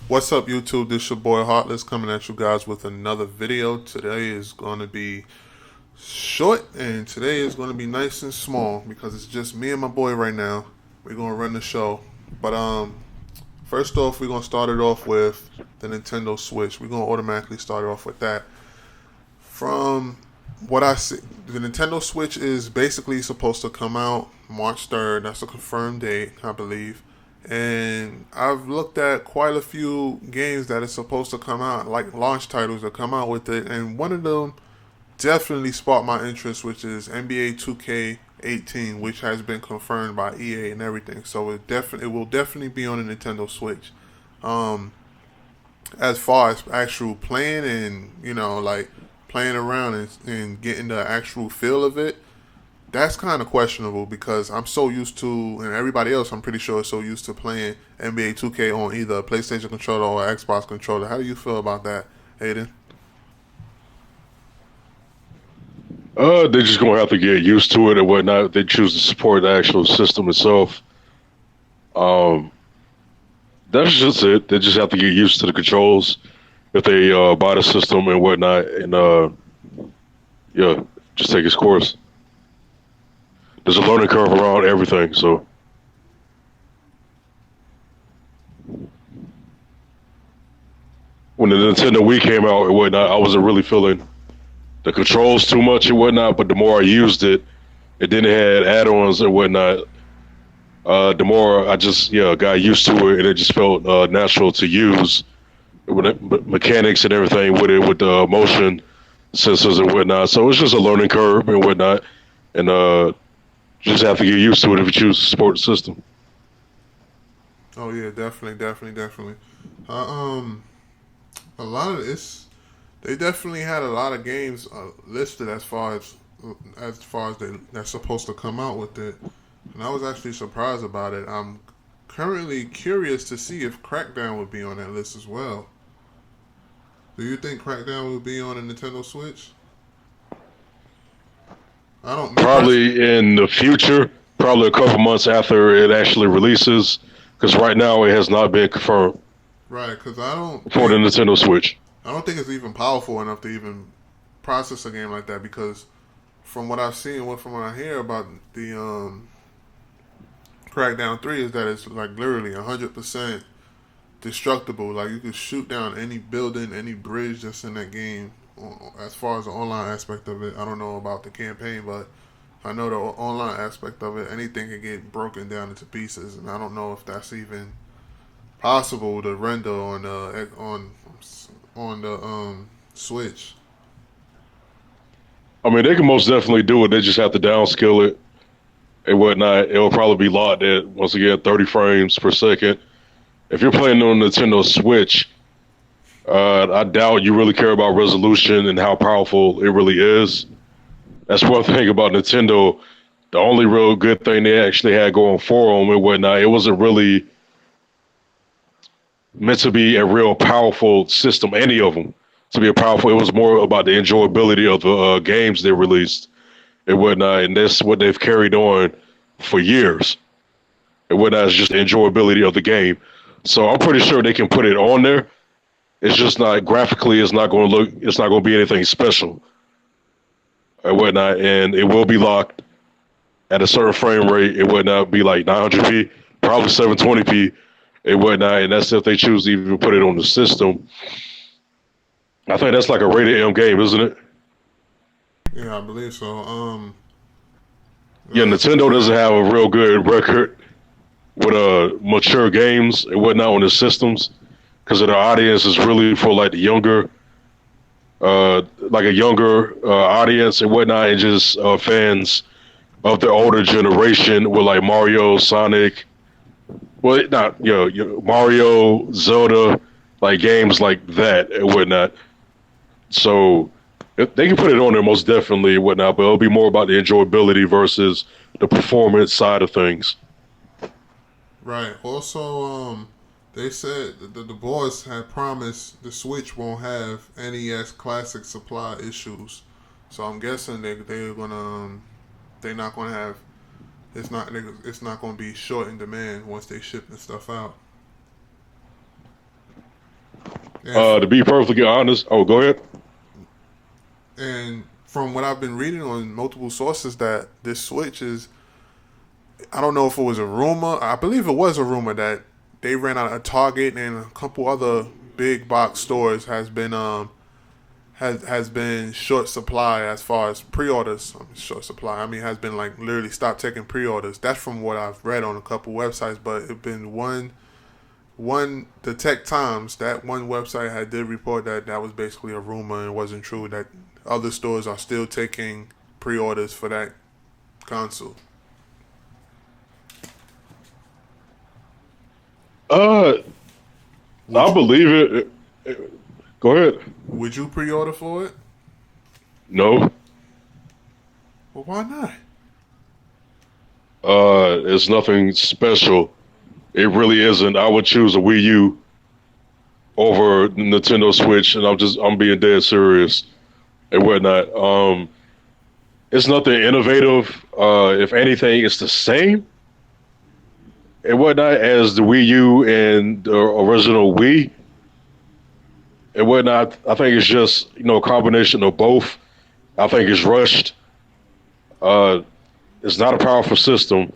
What's up, YouTube? This your boy Heartless coming at you guys with another video. Today is going to be short and today is going to be nice and small because it's just me and my boy right now. We're going to run the show. But first off, we're going to start it off with the Nintendo Switch. We're going to automatically start it off with that. From what I see, the Nintendo Switch is basically supposed to come out March 3rd. That's a confirmed date, I believe. And I've looked at quite a few games that are supposed to come out, like launch titles that come out with it, and one of them definitely sparked my interest, which is NBA 2K18, which has been confirmed by EA and everything. So it will definitely be on the Nintendo Switch. Um, as far as actual playing and like playing around and getting the actual feel of it, that's kind of questionable because I'm so used to, and everybody else I'm pretty sure is so used to playing NBA 2K on either a PlayStation controller or Xbox controller. How do you feel about that, Aiden? They're just gonna have to get used to it and whatnot. They choose to support the actual system itself. Um, that's just it. They just have to get used to the controls if they buy the system and whatnot, and yeah, just take its course. There's a learning curve around everything, so when the Nintendo Wii came out and whatnot, I wasn't really feeling the controls too much and whatnot. But the more I used it, and then it had add-ons and whatnot. The more I just got used to it, and it just felt natural to use with mechanics and everything with it, with the motion sensors and whatnot. So it's just a learning curve and whatnot, and you just have to get used to it if you choose to support the system. Oh yeah, definitely, definitely, definitely. Uh, um, a lot of this, they definitely had a lot of games listed as far as that's supposed to come out with it, and I was actually surprised about it. I'm currently curious to see if Crackdown would be on that list as well. Do you think Crackdown will be on a Nintendo Switch? I don't. Me personally, Probably in the future, probably a couple months after it actually releases, because right now it has not been confirmed right? Because I don't for the think Nintendo Switch. I don't think it's even powerful enough to even process a game like that. Because from what I've seen, from what I hear about the Crackdown 3 is that it's like literally 100% destructible. Like you could shoot down any building, any bridge that's in that game. As far as the online aspect of it, I don't know about the campaign, but I know the online aspect of it. Anything can get broken down into pieces, and I don't know if that's even possible to render on the Switch. I mean, they can most definitely do it. They just have to downscale it and whatnot. It'll probably be locked at, once again, 30 frames per second. If you're playing on Nintendo Switch, I doubt you really care about resolution and how powerful it really is. That's one thing about Nintendo. The only real good thing they actually had going for them and whatnot, it wasn't really meant to be a real powerful system, any of them. To be a powerful, it was more about the enjoyability of the games they released and whatnot. And that's what they've carried on for years. And whatnot is just the enjoyability of the game. So I'm pretty sure they can put it on there. It's just not graphically. It's not going to look. It's not going to be anything special and whatnot. And it will be locked at a certain frame rate. It would not be like 900p, probably 720p and whatnot. And that's if they choose to even put it on the system. I think that's like a rated M game, isn't it? Yeah, I believe so. Yeah, Uh, Nintendo doesn't have a real good record with mature games and whatnot on the systems because their audience is really for like the younger, like a younger audience and whatnot, and just fans of the older generation with like Mario, Sonic, well, not Mario, Zelda, like games like that and whatnot. So they can put it on there most definitely and whatnot, but it'll be more about the enjoyability versus the performance side of things. right. Also, they said the boys had promised the Switch won't have NES Classic supply issues. So I'm guessing they're not gonna have it's not going to be short in demand once they ship the stuff out. And To be perfectly honest, oh, go ahead. and from what I've been reading on multiple sources, that this Switch is, I don't know if it was a rumor. I believe it was a rumor that they ran out of Target and a couple other big box stores has been short supply as far as pre-orders. Short supply. I mean, has been like literally stopped taking pre-orders. That's from what I've read on a couple websites. But it's been the Tech Times, that one website had did report that that was basically a rumor and it wasn't true. That other stores are still taking pre-orders for that console. Uh, Would I you believe it. Go ahead. would you pre-order for it? No, Well, why not? it's nothing special. It really isn't. I would choose a Wii U over Nintendo Switch, and I'm being dead serious and whatnot. It's nothing innovative. If anything, it's the same and whatnot as the Wii U and the original Wii and whatnot. I think it's just a combination of both. I think it's rushed. Uh, it's not a powerful system.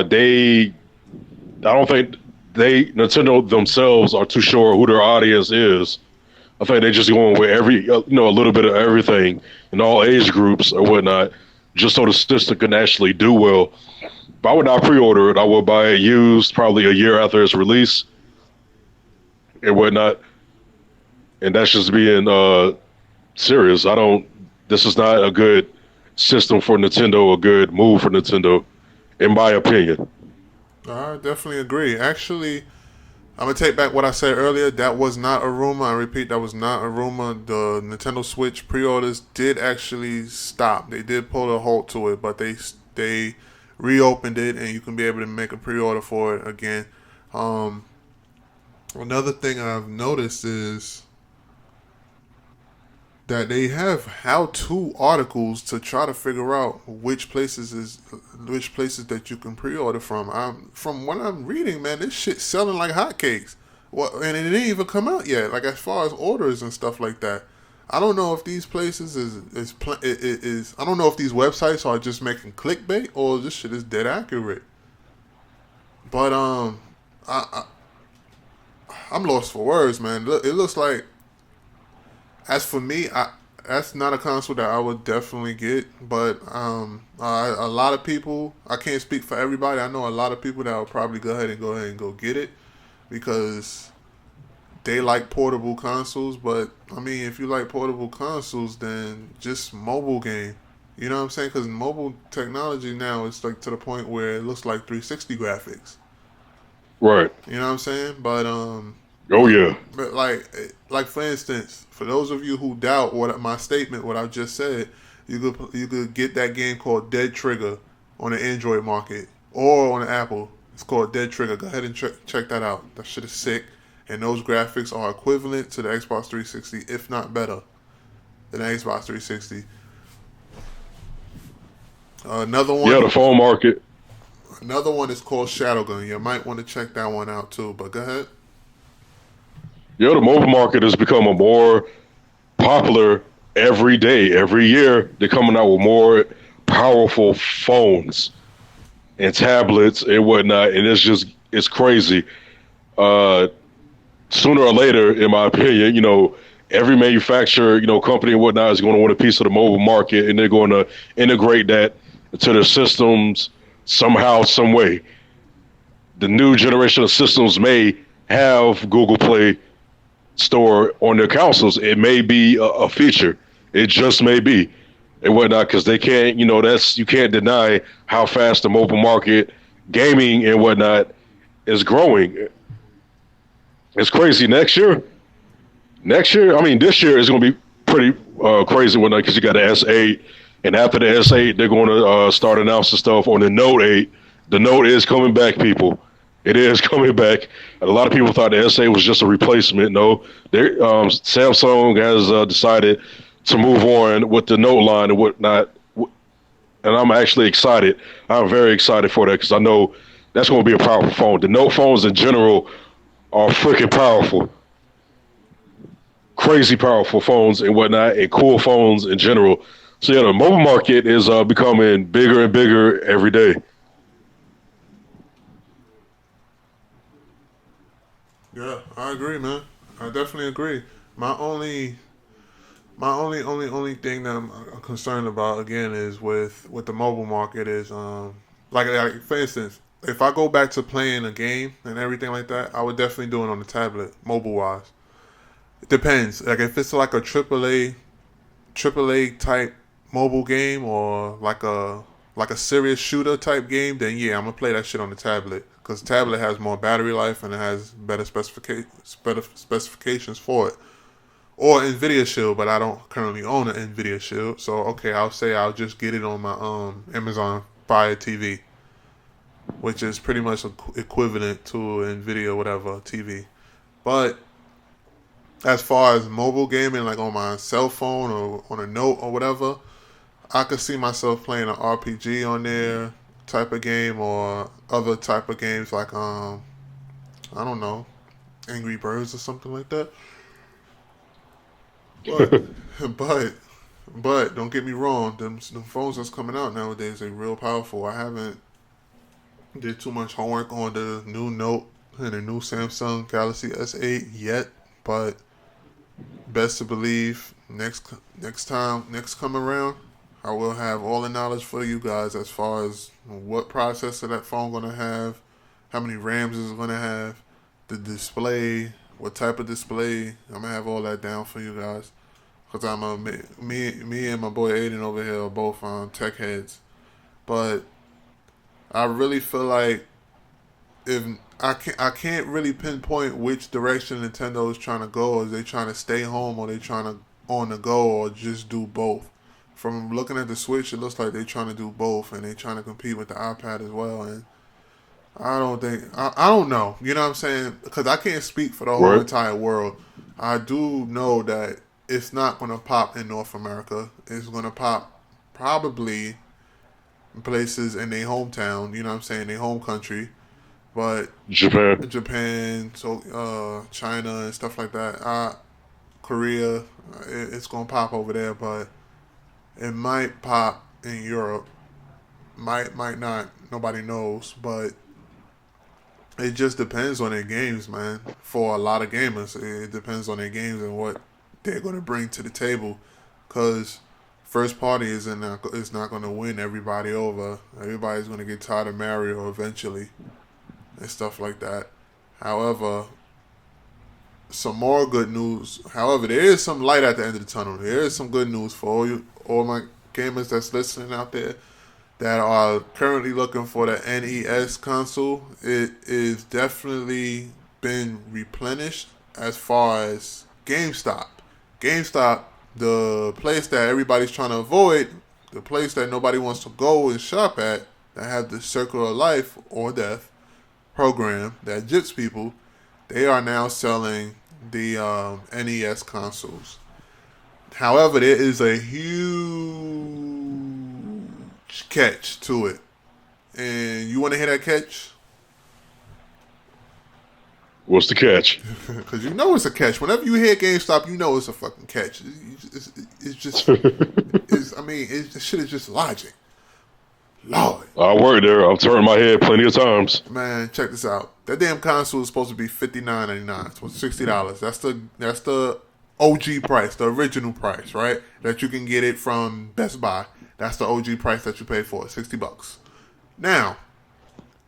They, I don't think Nintendo themselves are too sure who their audience is. I think they're just going with a little bit of everything in all age groups or whatnot, just so the system can actually do well. But I would not pre-order it. I would buy it used, probably a year after its release and whatnot. And that's just being serious. I don't. This is not a good system for Nintendo. A good move for Nintendo, in my opinion. I definitely agree. Actually, I'm gonna take back what I said earlier. That was not a rumor. I repeat, that was not a rumor. The Nintendo Switch pre-orders did actually stop. They did pull a halt to it, but they reopened it, and you can be able to make a pre-order for it again. Um, Another thing I've noticed is that they have how-to articles to try to figure out which places that you can pre-order from. From what I'm reading, man, this shit's selling like hotcakes. Well, and it didn't even come out yet. Like as far as orders and stuff like that, I don't know if these places is I don't know if these websites are just making clickbait or this shit is dead accurate. But I'm lost for words, man. It looks like, as for me, that's not a console that I would definitely get. But a lot of people, I can't speak for everybody. I know a lot of people that will probably go ahead and go get it because they like portable consoles. But I mean, if you like portable consoles, then just mobile game. You know what I'm saying? Because mobile technology now is like to the point where it looks like 360 graphics. Right. You know what I'm saying? But Oh yeah. but like for instance, for those of you who doubt what my statement, what I just said, you could get that game called Dead Trigger on the Android market or on the Apple. It's called Dead Trigger. Go ahead and check that out. That shit is sick, and those graphics are equivalent to the Xbox 360, if not better than the Xbox 360. Another Yeah, one, the phone market. another one is called Shadowgun. You might want to check that one out too. But go ahead. Yeah, the mobile market has become a more popular every day. Every year, they're coming out with more powerful phones and tablets and whatnot, and it's crazy. Uh, Sooner or later, in my opinion, every manufacturer, company and whatnot is going to want a piece of the mobile market, and they're going to integrate that into their systems somehow, some way. The new generation of systems may have Google Play Store on their consoles. It may be a feature. It just may be and whatnot because they can't, you can't deny how fast the mobile market, gaming and whatnot, is growing. It's crazy. I mean, this year is going to be pretty crazy one because you got the S8, and after the S8, they're going to start announcing stuff on the Note 8. The Note is coming back, people. It is coming back. And a lot of people thought the S8 was just a replacement. No, Samsung has decided to move on with the Note line and whatnot. and I'm actually excited. I'm very excited for that because I know that's going to be a powerful phone. The Note phones in general are freaking powerful, crazy powerful phones and whatnot, and cool phones in general. So yeah, the mobile market is becoming bigger and bigger every day. Yeah, I agree, man. I definitely agree. My only, my only thing that I'm concerned about again is with the mobile market is like for instance, if I go back to playing a game and everything like that, I would definitely do it on the tablet, mobile wise. It depends. Like if it's like a AAA type mobile game or like a serious shooter type game, then yeah, I'm gonna play that shit on the tablet because tablet has more battery life and it has better specifications for it. Or Nvidia Shield, but I don't currently own an Nvidia Shield, so okay, I'll say I'll just get it on my Amazon Fire TV, which is pretty much equivalent to Nvidia whatever TV. But as far as mobile gaming, like on my cell phone or on a Note or whatever, I could see myself playing an RPG on there type of game or other type of games like I don't know, Angry Birds or something like that. But but but don't get me wrong, them phones that's coming out nowadays are real powerful. I haven't did too much homework on the new Note and the new Samsung Galaxy S8 yet, but best to believe next come around, I will have all the knowledge for you guys as far as what processor that phone gonna have, how many RAMs is it gonna have, the display, what type of display. I'm gonna have all that down for you guys. Cause I'm a me and my boy Aiden over here are both tech heads, but I really feel like if I can't really pinpoint which direction Nintendo is trying to go. Is they trying to stay home or they trying to on the go or just do both? From looking at the Switch, it looks like they're trying to do both and they're trying to compete with the iPad as well. And I don't know. You know what I'm saying? Because I can't speak for the whole Right? entire world. I do know that it's not going to pop in North America. It's going to pop probably in places in their hometown. You know what I'm saying? Their home country. But Japan. Japan, so China and stuff like that. Korea, it's gonna pop over there, but it might pop in Europe. Might not. Nobody knows, but it just depends on their games, man. For a lot of gamers, it depends on their games and what they're gonna bring to the table. Cause first party is not gonna win everybody over. Everybody's gonna get tired of Mario eventually and stuff like that. However, some more good news. However, there is some light at the end of the tunnel. There is some good news for all my gamers that's listening out there that are currently looking for the NES console. It is definitely been replenished as far as GameStop. GameStop, the place that everybody's trying to avoid, the place that nobody wants to go and shop at, that have the circle of life or death program that jits people, they are now selling the NES consoles. However, there is a huge catch to it. And you want to hear that catch? What's the catch? Because you know it's a catch. Whenever you hear GameStop, you know it's a fucking catch. It's just, I mean, this shit is just logic. Lord. I work there. I've turned my head plenty of times. Man, check this out. That damn console is supposed to be $59.99. It's $60. That's the OG price, the original price, right? That you can get it from Best Buy. That's the OG price that you pay for it, $60. Now,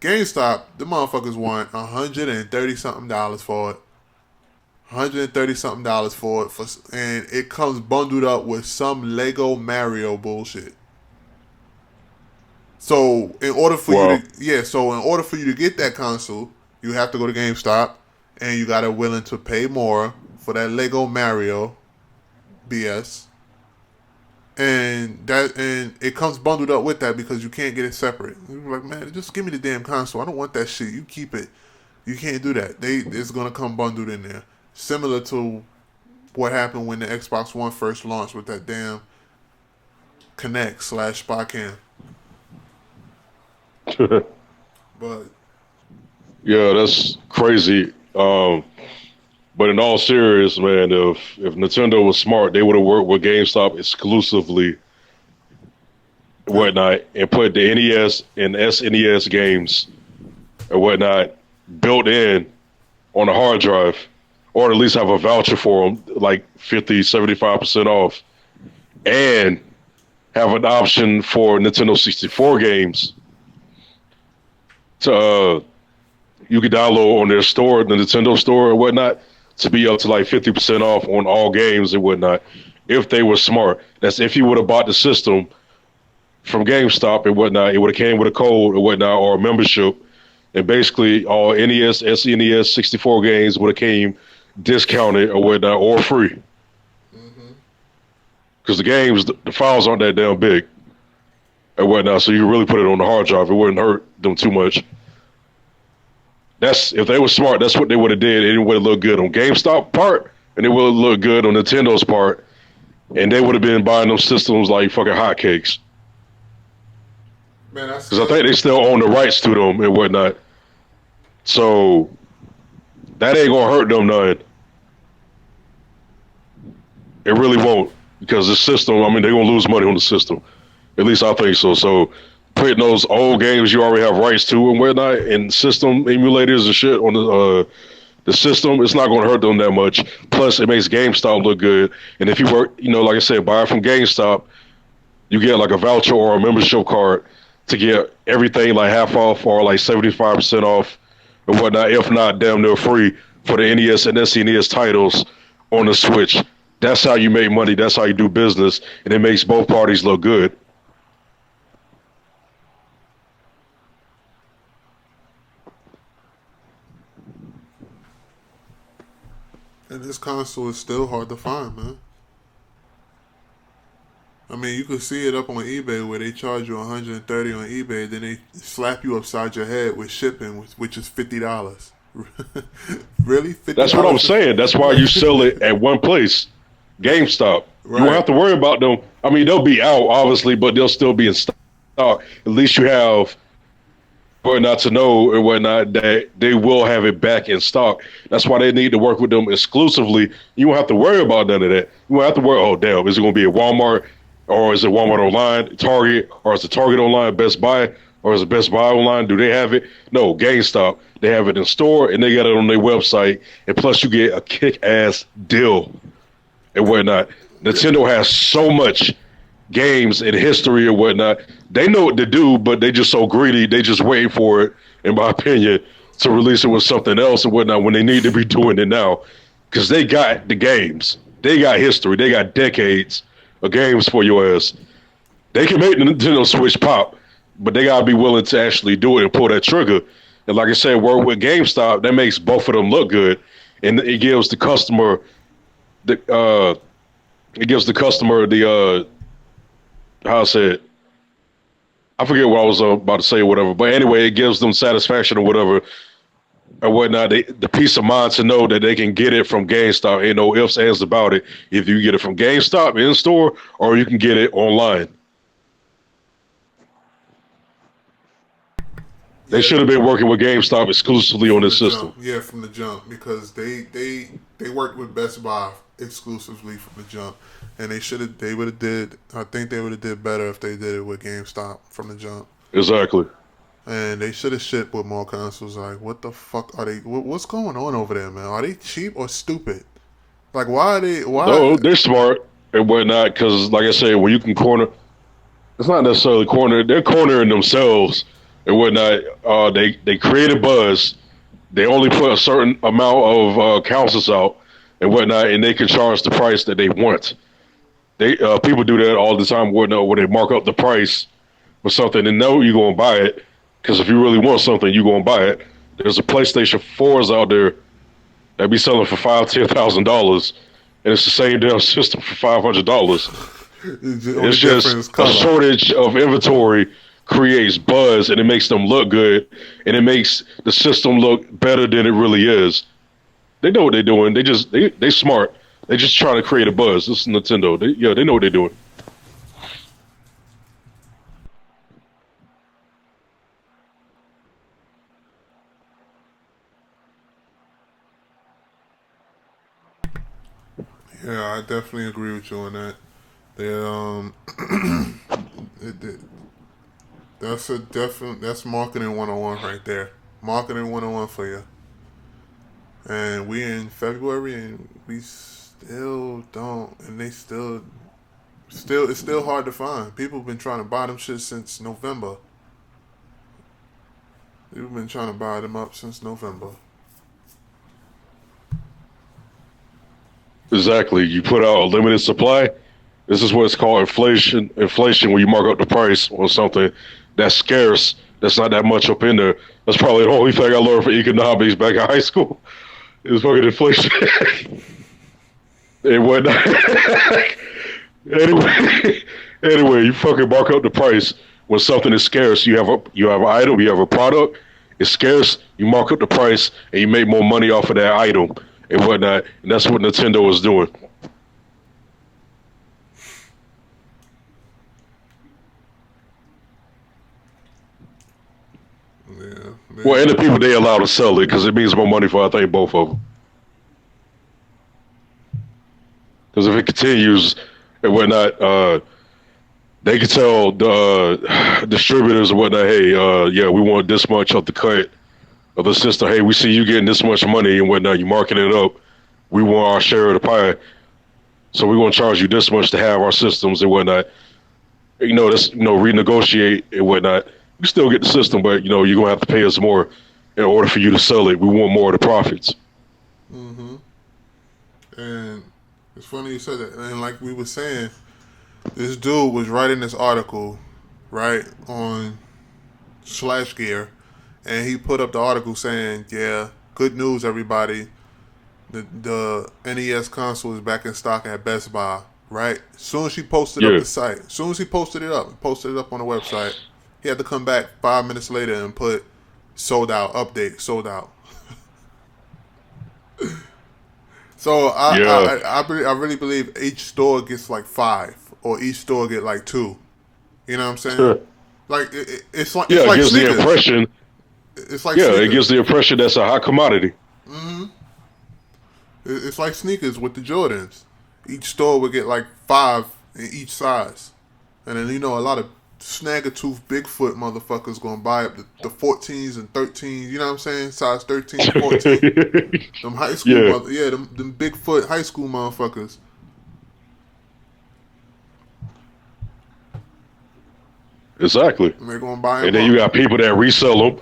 GameStop, the motherfuckers want $130 something for it. $130 something for it, and it comes bundled up with some Lego Mario bullshit. So in order for you Wow. to so in order for you to get that console, you have to go to GameStop and you gotta willing to pay more for that Lego Mario BS. And it comes bundled up with that because you can't get it separate. You're like, man, just give me the damn console. I don't want that shit. You keep it. You can't do that. It's gonna come bundled in there. Similar to what happened when the Xbox One first launched with that damn Connect slash Spy Cam. But Yeah, that's crazy. But in all seriousness, man, if Nintendo was smart, they would have worked with GameStop exclusively and yeah, whatnot, and put the NES and SNES games and whatnot built in on a hard drive, or at least have a voucher for them, like 50, 75% off, and have an option for Nintendo 64 games to you could download on their store, the Nintendo store and whatnot, to be up to like 50% off on all games and whatnot. If they were smart, that's if you would have bought the system from GameStop and whatnot, it would have came with a code or whatnot or a membership, and basically all NES, SNES, 64 games would have came discounted or whatnot or free because the games, the files aren't that damn big and whatnot, so you can really put it on the hard drive. It wouldn't hurt them too much. That's if they were smart. That's what they would have did. It would have looked good on GameStop part, and it would have looked good on Nintendo's part, and they would have been buying those systems like fucking hotcakes. man, I Because I still think they still own the rights to them and whatnot. So that ain't gonna hurt them none. It really won't because the system. I mean, they're gonna lose money on the system. At least I think so. So putting those old games you already have rights to and whatnot, and system emulators and shit on the system, it's not gonna hurt them that much. Plus, it makes GameStop look good. And if you work, like I said, buy it from GameStop, you get like a voucher or a membership card to get everything like half off or like 75% off and whatnot. If not, damn near free for the NES and SNES titles on the Switch. That's how you make money. That's how you do business, and it makes both parties look good. and this console is still hard to find, man. I mean, you can see it up on eBay where they charge you 130 on eBay, then they slap you upside your head with shipping, which is $50. Really, fifty That's what I'm dollars? saying. That's why you sell it at one place, GameStop. You won't Right. have to worry about them. I mean, they'll be out obviously, but they'll still be in stock. At least you have whatnot to know and whatnot that they will have it back in stock. That's why they need to work with them exclusively. You won't have to worry about none of that. You won't have to worry. Oh damn, is it going to be at Walmart or is it Walmart online, Target, or is it Target online, Best Buy, or is it Best Buy online? Do they have it? No, GameStop. They have it in store and they got it on their website. And plus, you get a kick-ass deal and whatnot. Nintendo has so much games and history and whatnot. They know what to do, but they just so greedy. They just waiting for it, in my opinion, to release it with something else and whatnot when they need to be doing it now. Because they got the games. They got history. They got decades of games for your ass. They can make the Nintendo Switch pop, but they gotta be willing to actually do it and pull that trigger. And like I said, work with GameStop, that makes both of them look good, and it gives the customer the how I said, I forget what I was about to say or whatever. But anyway, it gives them satisfaction or whatever or whatnot. The peace of mind to know that they can get it from GameStop. Ain't no ifs, ands about it. If you get it from GameStop in store or you can get it online. They Yeah, should have been working with GameStop exclusively on from the this system. jump. Yeah, from the jump because they worked with Best Buy exclusively from the jump, and they would have did. I think they would have did better if they did it with GameStop from the jump. Exactly. And they should have shipped with more consoles. Like, what the fuck are they? What's going on over there, man? Are they cheap or stupid? Like, why are they? Why? No, they're smart and whatnot because, like I said, when you can corner, it's not necessarily corner. They're cornering themselves and whatnot. They create a buzz. They only put a certain amount of councils out and whatnot, and they can charge the price that they want. They people do that all the time, whatnot, where they mark up the price for something and know you're gonna buy it. Because if you really want something, you're gonna buy it. There's a PlayStation 4s out there that be selling for $5,000-$10,000, and it's the same damn system for $500. The only It's difference just is a color. shortage of inventory creates buzz and it makes them look good and it makes the system look better than it really is. They know what they're doing. They smart. They just trying to create a buzz. This is Nintendo. They know what they're doing. Yeah, I definitely agree with you on that. They, it, that's a definite. That's marketing 101 right there. Marketing 101 for you. And we in February and we still don't, and they still it's still hard to find. People have been trying to buy them shit since November. We've been trying to buy them up since November. Exactly. You put out a limited supply. This is what's called inflation. Inflation, when you mark up the price on something that's scarce, that's not that much up in there. That's probably the only thing I learned from economics back in high school. Is fucking inflation. It whatnot. anyway, anyway, you fucking mark up the price when something is scarce. You have an item, you have a product. It's scarce. You mark up the price and you make more money off of that item and whatnot. And that's what Nintendo was doing. Yeah, Well, man. and the people they allow to sell it because it means more money for I think both of them. Because if it continues and whatnot, they can tell the distributors and whatnot, hey, yeah, we want this much of the cut of the system. Hey, we see you getting this much money and whatnot. You marking it up. We want our share of the pie, so we want to charge you this much to have our systems and whatnot. That's renegotiate and whatnot. You still get the system, but you're gonna have to pay us more in order for you to sell it. We want more of the profits. Mm-hmm. And it's funny you said that. And like we were saying, this dude was writing this article, right, on Slash Gear, and he put up the article saying, "Yeah, good news, everybody. The NES console is back in stock at Best Buy." Right. As soon as she posted up Yeah, the site, as soon as he posted it up on the website, he had to come back 5 minutes later and put sold out, update, sold out. So yeah, I really believe each store gets like five, or each store get like two. You know what I'm saying? Like it's yeah. It like gives the sneakers. impression. It's like Yeah, it gives sneakers. the impression that's a hot commodity. It's like sneakers with the Jordans. Each store would get like five in each size, and then a lot of snagger-tooth Bigfoot motherfuckers gonna buy up the 14s and 13s. You know what I'm saying? Size 13 to 14. Them high school Yeah, mother, yeah, them Bigfoot high school motherfuckers. exactly. And they're gonna buy And them then you up. got people that resell them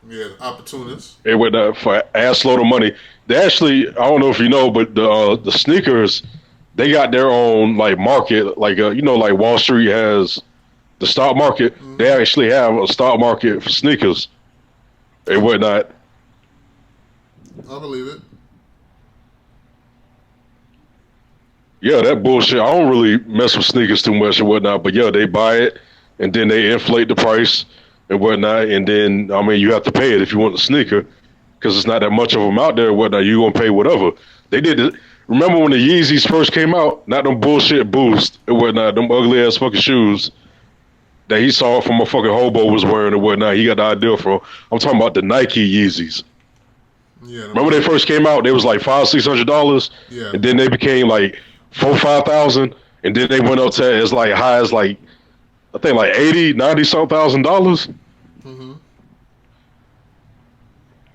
Yeah, opportunists. and with for ass load of money. They actually, I don't know if you know, but the sneakers, they got their own like market, like like Wall Street has the stock market. They Mm-hmm. actually have a stock market for sneakers and I, whatnot. I believe it. Yeah, that bullshit. I don't really mess with sneakers too much and whatnot, but yeah, they buy it and then they inflate the price and whatnot, and then I mean you have to pay it if you want the sneaker because it's not that much of them out there and whatnot. You gonna pay whatever. They did it. Remember when the Yeezys first came out? Not them bullshit Boost and whatnot, them ugly ass fucking shoes that he saw from a fucking hobo was wearing and whatnot. He got the idea from. I'm talking about the Nike Yeezys. Yeah, them Remember they Nike. first came out? They was like $500-$600, Yeah. and then they became like 4,000-5,000, and then they went up to as like high as like I think like 80, 90 some $1,000. Mm-hmm.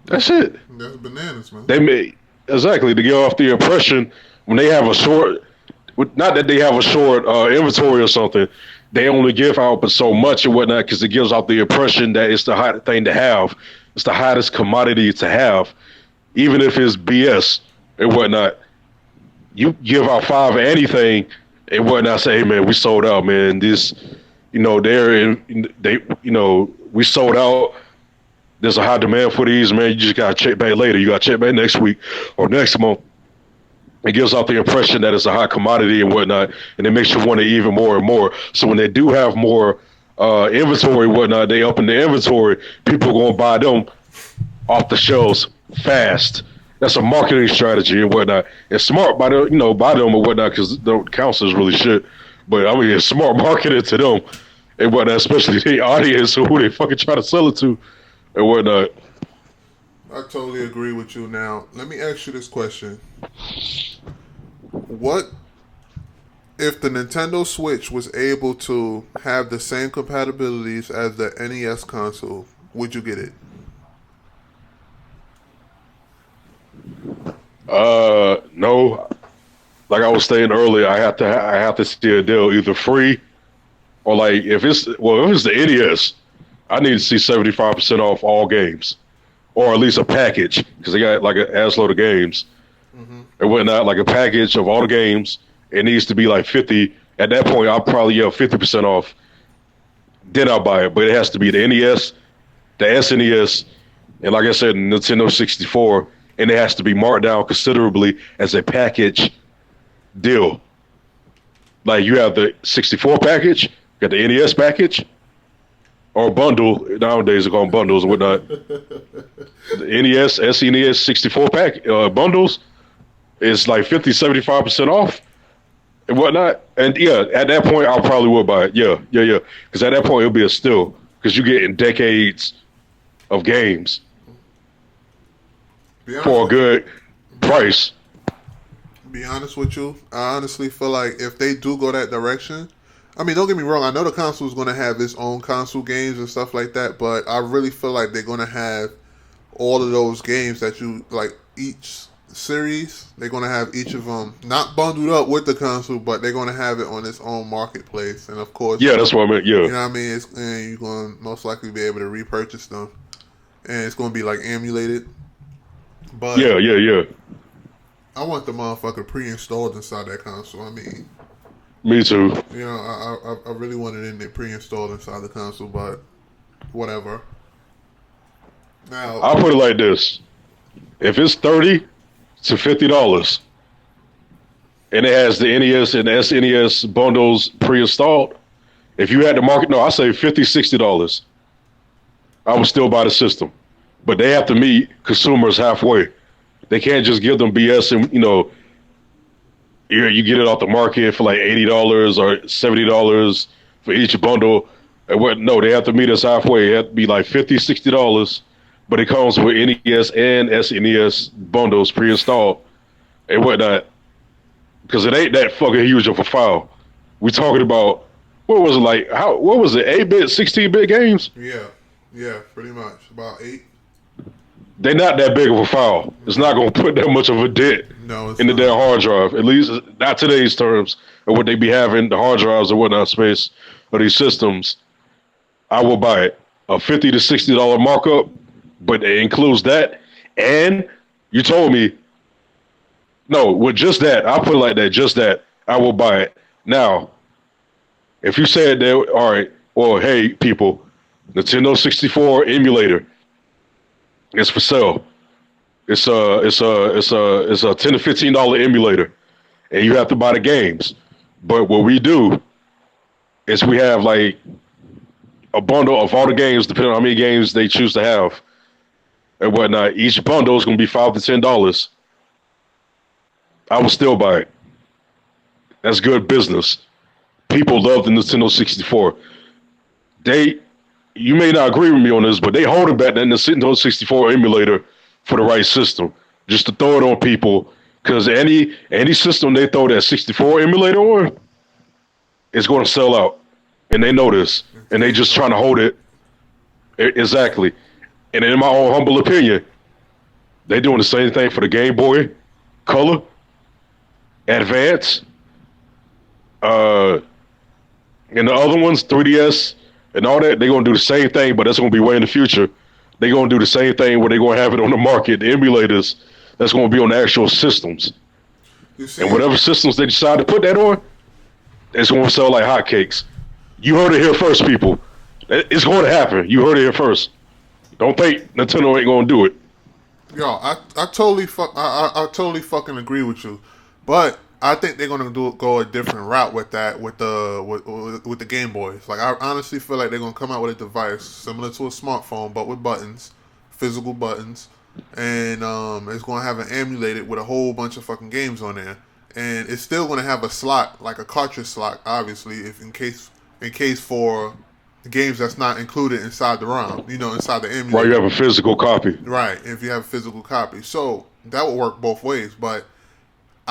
That's it. That's bananas, man. They made exactly to give off the impression when they have a short, not that they have a short inventory or something. They only give out but so much and whatnot because it gives off the impression that it's the hot thing to have. It's the hottest commodity to have, even if it's BS and whatnot. You give out five of anything and whatnot. Say, hey man, we sold out, man. This, we sold out. There's a high demand for these, man. You just gotta check back later. You gotta check back next week or next month. It gives off the impression that it's a hot commodity and whatnot, and it makes you want it even more and more. So when they do have more inventory and whatnot, they up in the inventory. People are gonna buy them off the shelves fast. That's a marketing strategy and whatnot. It's smart by by them and whatnot because the council is really shit. But I mean, it's smart marketing to them and whatnot, especially the audience who they fucking try to sell it to and whatnot. I totally agree with you. Now, let me ask you this question: What if the Nintendo Switch was able to have the same compatibilities as the NES console? Would you get it? No. Like I was saying earlier, I have to see a deal either free or like if it's the NES, I need to see 75% off all games or at least a package because they got like an ass load of games Mm-hmm. and whatnot, like a package of all the games. It needs to be like 50. At that point, I'll probably 50% off. Then I'll buy it, but it has to be the NES, the SNES, and like I said, Nintendo 64, and it has to be marked down considerably as a package deal. Like you have the 64 package, you got the NES package, or bundle. Nowadays they're called bundles and whatnot. The NES, SNES 64 pack bundles is like 50, 75% off and whatnot. And yeah, at that point, I probably would buy it. Yeah. Because at that point, it'll be a steal because you're getting decades of games Be honest for a with you. good price. Be honest with you. I honestly feel like if they do go that direction, I mean, don't get me wrong. I know the console is going to have its own console games and stuff like that, but I really feel like they're going to have all of those games that you like. Each series, they're going to have each of them not bundled up with the console, but they're going to have it on its own marketplace. And of course, Yeah, that's what I meant. Yeah, you know what I mean. And you're going to most likely be able to repurchase them, and it's going to be like emulated. But yeah. I want the motherfucker pre-installed inside that console. I mean, Me too. you know, I really want it in there pre-installed inside the console, but whatever. Now, I'll put it like this: if it's $30 to $50, and it has the NES and SNES bundles pre-installed, if you had the market, no, I say $50, $60. I would still buy the system, but they have to meet consumers halfway. They can't just give them BS and you get it off the market for like $80 or $70 for each bundle. And what? No, they have to meet us halfway. It have to be like $50, $60, but it comes with NES and SNES bundles pre-installed and whatnot. Because it ain't that fucking huge of a file. We talking about what was it like? What was it? 8-bit, 16-bit games? yeah, pretty much about 8. They're not that big of a file. It's not going to put that much of a dent No, it's in the not. damn hard drive. At least not today's terms of what they be having, the hard drives or whatnot space of these systems. I will buy it. A $50 to $60 markup, but it includes that. And you told me, no, with just that, I'll put it like that, just that, I will buy it. Now, if you said that, all right, well, hey, people, Nintendo 64 emulator, it's for sale. It's a $10 to $15 emulator, and you have to buy the games. But what we do is we have like a bundle of all the games, depending on how many games they choose to have and whatnot. Each bundle is going to be $5 to $10. I will still buy it. That's good business. People love the Nintendo 64. You may not agree with me on this, but they holding back that Nintendo 64 emulator for the right system, just to throw it on people. Because any system they throw that 64 emulator on, it's going to sell out, and they know this, and they just trying to hold it. Exactly. And in my own humble opinion, they doing the same thing for the Game Boy Color, Advance, and the other ones, 3DS, and all that. They're gonna do the same thing, but that's gonna be way in the future. They're gonna do the same thing where they're gonna have it on the market, the emulators. That's gonna be on the actual systems, You see, and whatever systems they decide to put that on, it's gonna sell like hotcakes. You heard it here first, people. It's going to happen. You heard it here first. Don't think Nintendo ain't gonna do it. yo, I totally I totally fucking agree with you, but I think they're gonna go a different route with that with the Game Boys. Like I honestly feel like they're gonna come out with a device similar to a smartphone, but with buttons, physical buttons, and it's gonna have an emulated with a whole bunch of fucking games on there, and it's still gonna have a slot like a cartridge slot, obviously, if in case for games that's not included inside the ROM, inside the Right, emulator. you have a physical copy. Right, if you have a physical copy. So that would work both ways, but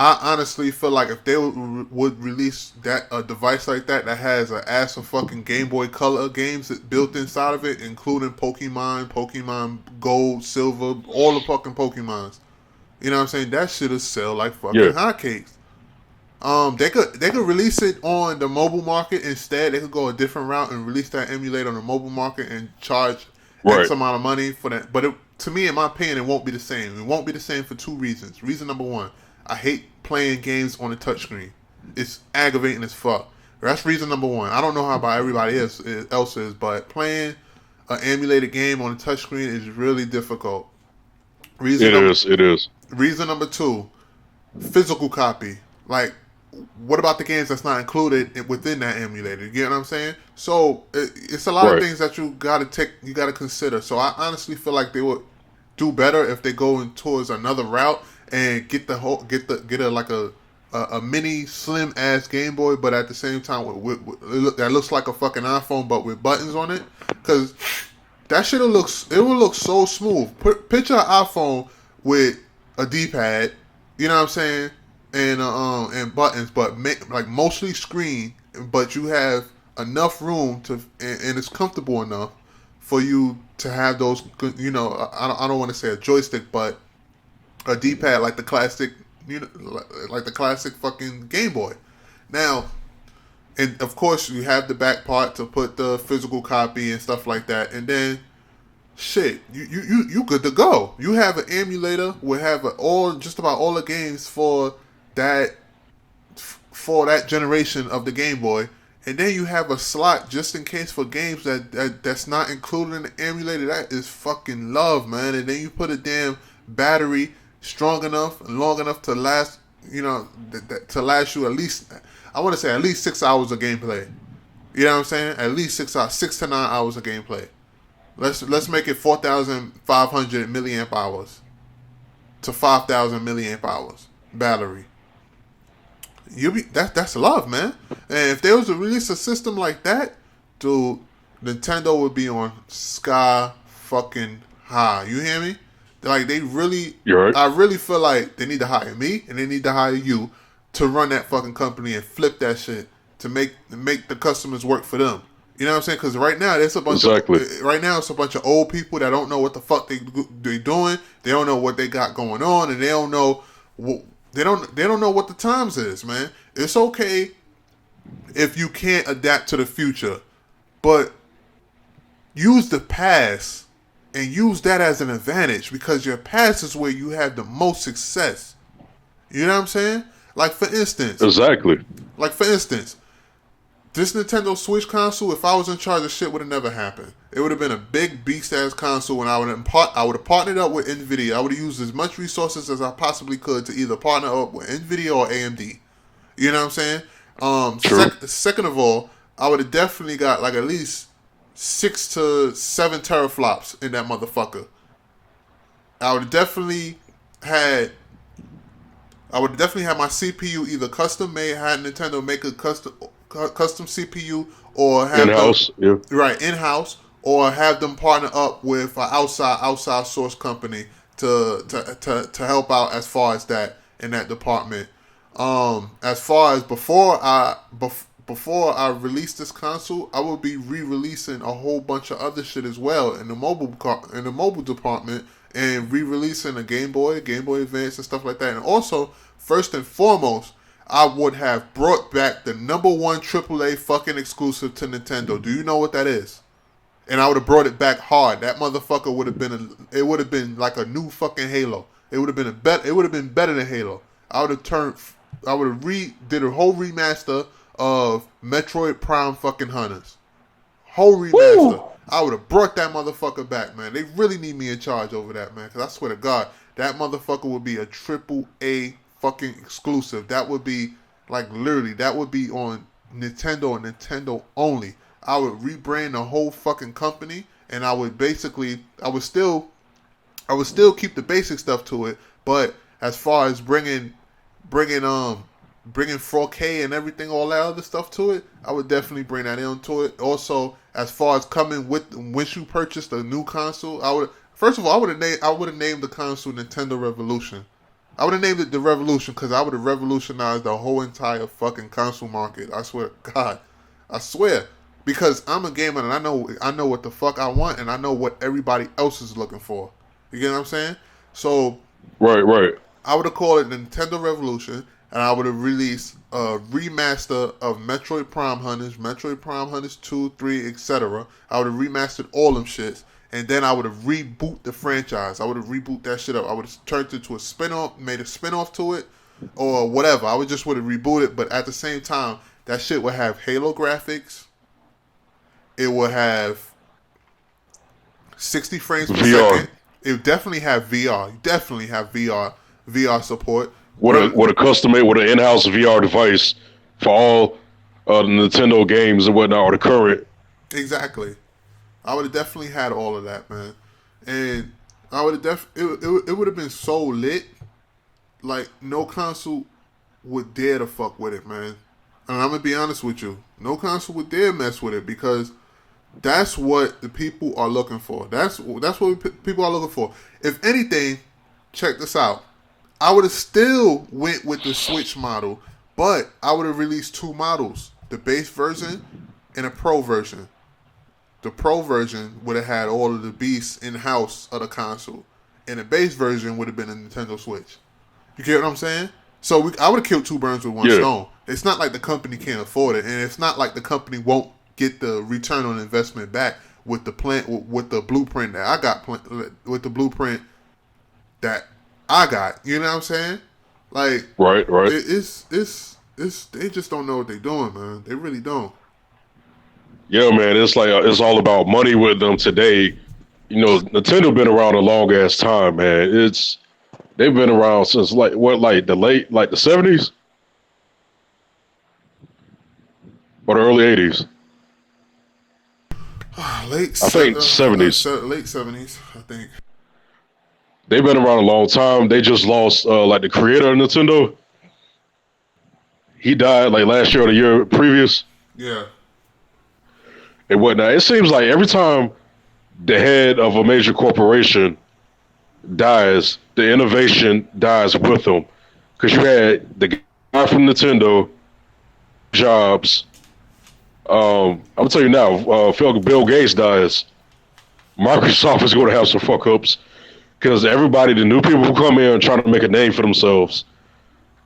I honestly feel like if they would release that a device like that has an ass of fucking Game Boy Color games built inside of it, including Pokemon, Pokemon Gold, Silver, all the fucking Pokemons. You know what I'm saying? That shit'll sell like Yeah, fucking hotcakes. They could release it on the mobile market instead. They could go a different route and release that emulator on the mobile market and charge X right. amount of money for that. But to me, in my opinion, it won't be the same. It won't be the same for two reasons. Reason number one, I hate playing games on the touchscreen. It's aggravating as fuck. That's reason number one. I don't know how about everybody else is, but playing an emulated game on the touchscreen is really difficult. Reason It number is. It is. reason number two, physical copy. Like, what about the games that's not included within that emulator? You get what I'm saying? So it's a lot of Right. things that you gotta consider. So I honestly feel like they would do better if they go in towards another route and get a like a mini slim ass Game Boy, but at the same time that looks like a fucking iPhone but with buttons on it, because that shit will look so smooth. Picture an iPhone with a D-pad, you know what I'm saying, and buttons, but like mostly screen, but you have enough room and it's comfortable enough for you to have those. You know, I don't want to say a joystick, but a D-pad like the classic, you know, like the classic fucking Game Boy. Now, and of course you have the back part to put the physical copy and stuff like that, and then shit, you good to go. You have an emulator will have all just about all the games that for that generation of the Game Boy, and then you have a slot just in case for games that's not included in the emulator. That is fucking love, man. And then you put a damn battery strong enough and long enough to last, you know, to last you at least, I want to say at least 6 hours of gameplay. You know what I'm saying? At least 6 hours, 6 to 9 hours of gameplay. Let's make it 4,500 milliamp hours to 5,000 milliamp hours battery. That's love, man. And if there was to release a system like that, dude, Nintendo would be on sky fucking high. You hear me? Like they really, You're right. I really feel like they need to hire me and they need to hire you to run that fucking company and flip that shit to make the customers work for them. You know what I'm saying? Because right now there's a bunch Exactly. of right now it's a bunch of old people that don't know what the fuck they doing. They don't know what they got going on, and they don't know they don't know what the times is, man. It's okay if you can't adapt to the future, but use the past and use that as an advantage because your past is where you have the most success. You know what I'm saying? Like for instance, Exactly. like for instance, this Nintendo Switch console, if I was in charge of shit, would have never happened. It would have been a big beast ass console, and I would have partnered up with Nvidia. I would have used as much resources as I possibly could to either partner up with Nvidia or AMD. You know what I'm saying? True. Second of all, I would have definitely got like at least 6 to 7 teraflops in that motherfucker. I would have definitely had I would definitely have my CPU either custom made, had Nintendo make a custom CPU, or In have them house. Yeah. right in house, or have them partner up with an outside source company to help out as far as that in that department. As far as before I release this console, I will be re-releasing a whole bunch of other shit as well in the mobile department, and re-releasing a Game Boy Advance and stuff like that. And also, first and foremost, I would have brought back the number one AAA fucking exclusive to Nintendo. Do you know what that is? And I would have brought it back hard. That motherfucker would have it would have been like a new fucking Halo. It would have been it would have been better than Halo. I would have did a whole remaster of Metroid Prime fucking Hunters. Whole remaster. Woo! I would have brought that motherfucker back, man. They really need me in charge over that, man. Because I swear to God, that motherfucker would be a triple A fucking exclusive. That would be, like, literally, that would be on Nintendo and Nintendo only. I would rebrand the whole fucking company, and I would still keep the basic stuff to it. But as far as bringing 4K and everything, all that other stuff to it, I would definitely bring that into it. Also, as far as coming with once you purchased a new console, I would have named the console Nintendo Revolution. I would have named it the Revolution because I would have revolutionized the whole entire fucking console market. I swear to God. I swear. Because I'm a gamer and I know what the fuck I want and I know what everybody else is looking for. You get what I'm saying? So Right, right. I would have called it Nintendo Revolution, and I would have released a remaster of Metroid Prime Hunters 2, 3, etc. I would have remastered all them shits, and then I would have reboot the franchise. I would have reboot that shit up. I would have turned it to a spin-off, made a spin-off to it, or whatever. I would just would have rebooted, but at the same time, that shit would have Halo graphics. It would have 60 frames per VR. second. It would definitely have VR. You definitely have VR support. With a custom made with an in-house VR device for all the Nintendo games and whatnot, or the current. Exactly. I would have definitely had all of that, man. And I would have it would have been so lit. Like no console would dare to fuck with it, man. And I'm gonna be honest with you. No console would dare mess with it because that's what the people are looking for. That's what people are looking for. If anything, check this out. I would have still went with the Switch model, but I would have released two models: the base version and a Pro version. The Pro version would have had all of the beasts in house of the console, and the base version would have been a Nintendo Switch. You get what I'm saying? So I would have killed two birds with one stone. It's not like the company can't afford it, and it's not like the company won't get the return on investment back with the with the blueprint that I got, with the blueprint that I got. You know what I'm saying? Like, right. It's they just don't know what they're doing, man. They really don't. Yeah, man. It's like it's all about money with them today. You know, Nintendo been around a long ass time, man. They've been around since like the late the 70s or the early 80s. Late, I think 70s. Late 70s, I think. They've been around a long time. They just lost like the creator of Nintendo. He died like last year or the year previous. Yeah. And whatnot. It seems like every time the head of a major corporation dies, the innovation dies with them. Because you had the guy from Nintendo, Jobs. I'm gonna tell you now, if Bill Gates dies, Microsoft is going to have some fuck ups because everybody, the new people who come in trying to make a name for themselves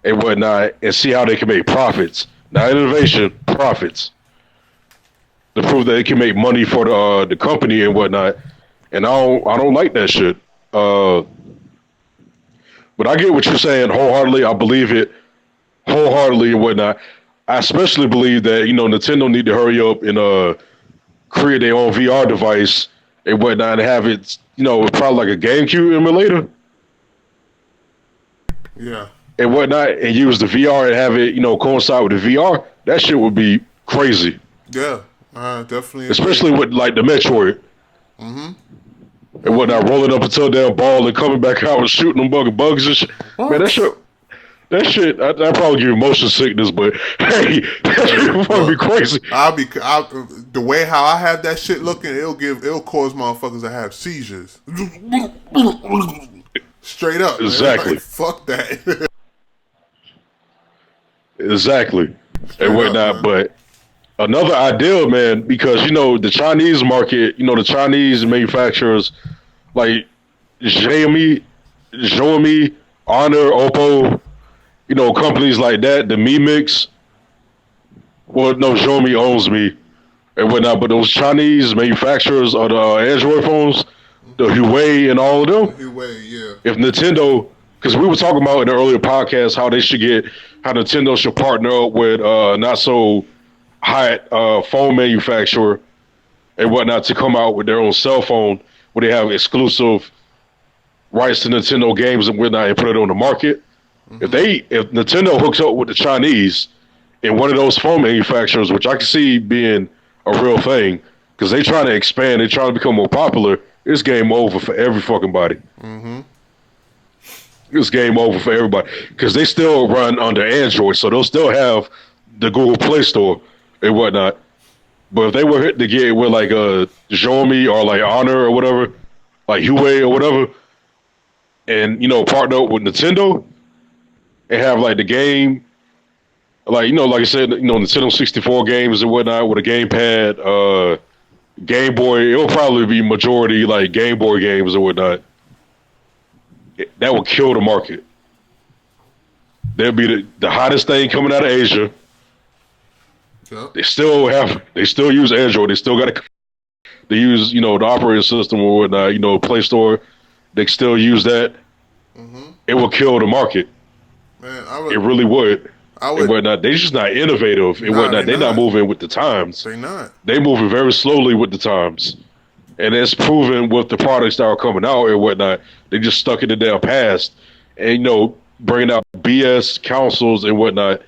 and whatnot, and see how they can make profits. Not innovation, profits. To prove that they can make money for the company and whatnot. And I don't like that shit. But I get what you're saying wholeheartedly. I believe it wholeheartedly and whatnot. I especially believe that, you know, Nintendo need to hurry up and create their own VR device and whatnot and have it, you know, probably like a GameCube emulator. Yeah. And whatnot, and use the VR and have it, you know, coincide with the VR. That shit would be crazy. Yeah, definitely. Especially with like the Metroid. Mm-hmm. And whatnot, rolling up until damn ball and coming back out and shooting them bugs and shit. What? Man, that shit, that probably give you motion sickness, but hey, that shit would probably be crazy. The way how I have that shit looking, it'll cause motherfuckers to have seizures. Straight up. Exactly. Like, fuck that. Exactly. And whatnot, but another idea, man, because, you know, the Chinese market, you know, the Chinese manufacturers like Xiaomi, Honor, Oppo, you know, companies like that, the Mi Mix. Well, no, Xiaomi owns me and whatnot, but those Chinese manufacturers of the Android phones, the Huawei and all of them. Huawei, yeah. If Nintendo, because we were talking about in the earlier podcast how Nintendo should partner up with not so hot phone manufacturer and whatnot to come out with their own cell phone where they have exclusive rights to Nintendo games and whatnot and put it on the market. Mm-hmm. If Nintendo hooks up with the Chinese and one of those phone manufacturers, which I can see being a real thing, because they trying to expand, they trying to become more popular, it's game over for every fucking body. Mm-hmm. It's game over for everybody because they still run under Android, so they'll still have the Google Play Store and whatnot. But if they were to get with like a Xiaomi or like Honor or whatever, like Huawei or whatever, and, you know, partner up with Nintendo, and have like the game, like like I said, Nintendo 64 games and whatnot with a gamepad, Game Boy. It'll probably be majority like Game Boy games and whatnot. That would kill the market. That'd be the hottest thing coming out of Asia. Yep. They still use Android. They still got to they use the operating system or whatnot. Play Store. They still use that. It will kill the market. Man, It really would. I And would. whatnot. They just not innovative and Nah, whatnot. They're not moving with the times. They not. They moving very slowly with the times. And it's proven with the products that are coming out and whatnot. They just stuck in the damn past. And bringing out BS councils and whatnot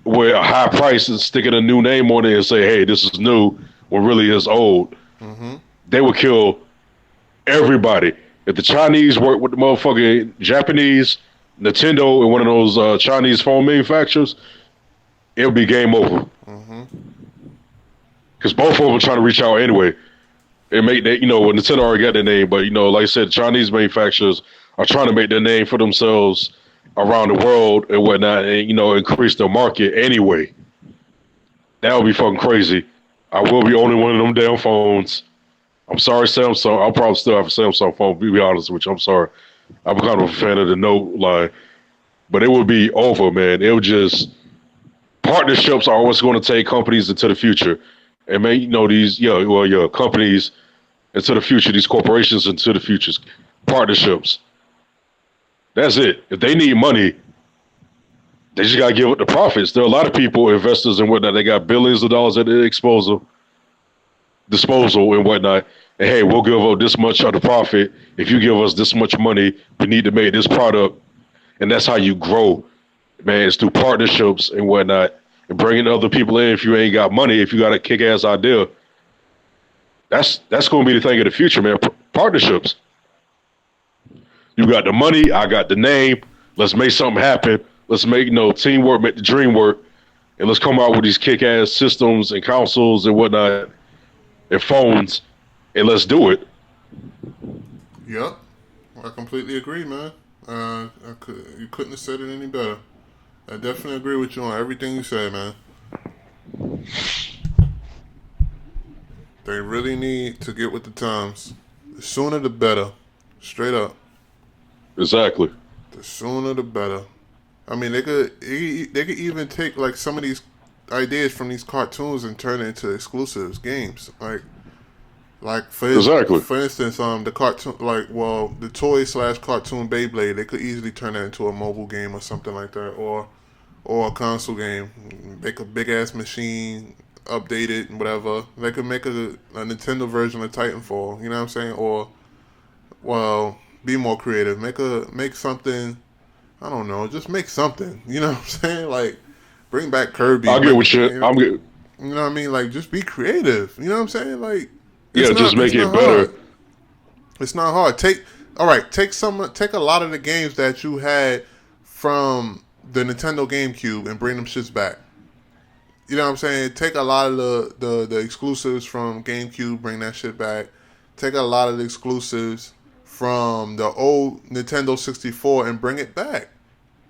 with a high price and sticking a new name on it and say, hey, this is new when really it's old. They would kill everybody. If the Chinese work with the motherfucking Japanese, Nintendo, and one of those Chinese phone manufacturers, it'll be game over. Because both of them are trying to reach out anyway. And make that, Nintendo already got their name, but, like I said, Chinese manufacturers are trying to make their name for themselves around the world and whatnot and, increase their market anyway. That would be fucking crazy. I will be owning one of them damn phones. I'm sorry, Samsung. I'll probably still have a Samsung phone, to be honest with you. I'm sorry. I'm kind of a fan of the Note line. But it would be over, man. It would just... Partnerships are what's going to take companies into the future. And make, these, companies into the future, these corporations into the future. Partnerships. That's it. If they need money, they just got to give up the profits. There are a lot of people, investors and whatnot, they got billions of dollars at their disposal and whatnot. And hey, we'll give up this much of the profit. If you give us this much money, we need to make this product. And that's how you grow, man. It's through partnerships and whatnot. And bringing other people in if you ain't got money, if you got a kick-ass idea. That's going to be the thing of the future, man. Partnerships. You got the money, I got the name. Let's make something happen. Let's make, teamwork, make the dream work. And let's come out with these kick-ass systems and consoles and whatnot and phones. And let's do it. Yep. I completely agree, man. You couldn't have said it any better. I definitely agree with you on everything you say, man. They really need to get with the times. The sooner the better. Straight up. Exactly. The sooner the better. I mean, they could even take like some of these ideas from these cartoons and turn it into exclusives games. Like for instance, the cartoon, the toy / cartoon Beyblade, they could easily turn that into a mobile game or something like that, or a console game. Make a big ass machine, update it, and whatever. They could make a Nintendo version of Titanfall. You know what I'm saying? Or, well, be more creative. Make something. I don't know. Just make something. You know what I'm saying? Like, bring back Kirby. I'll get with you. You know what I mean? Like, just be creative. You know what I'm saying? Like, just make it better. Hard. It's not hard. Take a lot of the games that you had from the Nintendo GameCube and bring them shits back. You know what I'm saying? Take a lot of the exclusives from GameCube, bring that shit back. Take a lot of the exclusives from the old Nintendo 64 and bring it back.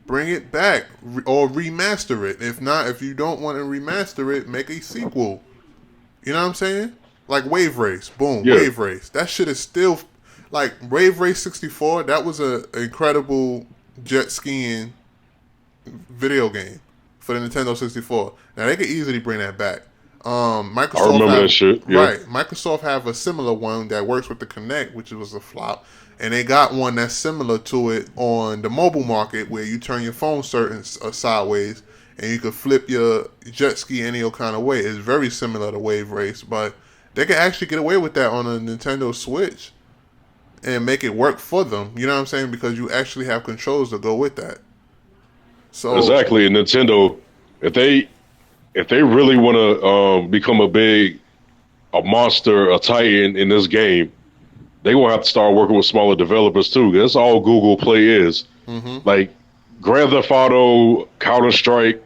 Bring it back or remaster it. If not, if you don't want to remaster it, make a sequel. You know what I'm saying? Like Wave Race. Boom, yeah. Wave Race. That shit is still... Like, Wave Race 64, that was an incredible jet skiing video game for the Nintendo 64. Now, they could easily bring that back. Microsoft I remember that shit. Yeah. Right. Microsoft have a similar one that works with the Kinect, which was a flop. And they got one that's similar to it on the mobile market where you turn your phone sideways and you can flip your jet ski any kind of way. It's very similar to Wave Race, but they can actually get away with that on a Nintendo Switch and make it work for them. You know what I'm saying? Because you actually have controls to go with that. So exactly. And Nintendo, if they really want to become a monster, a titan in this game, they gonna have to start working with smaller developers too. That's all Google Play is. Mm-hmm. Like Grand Theft Auto, Counter-Strike,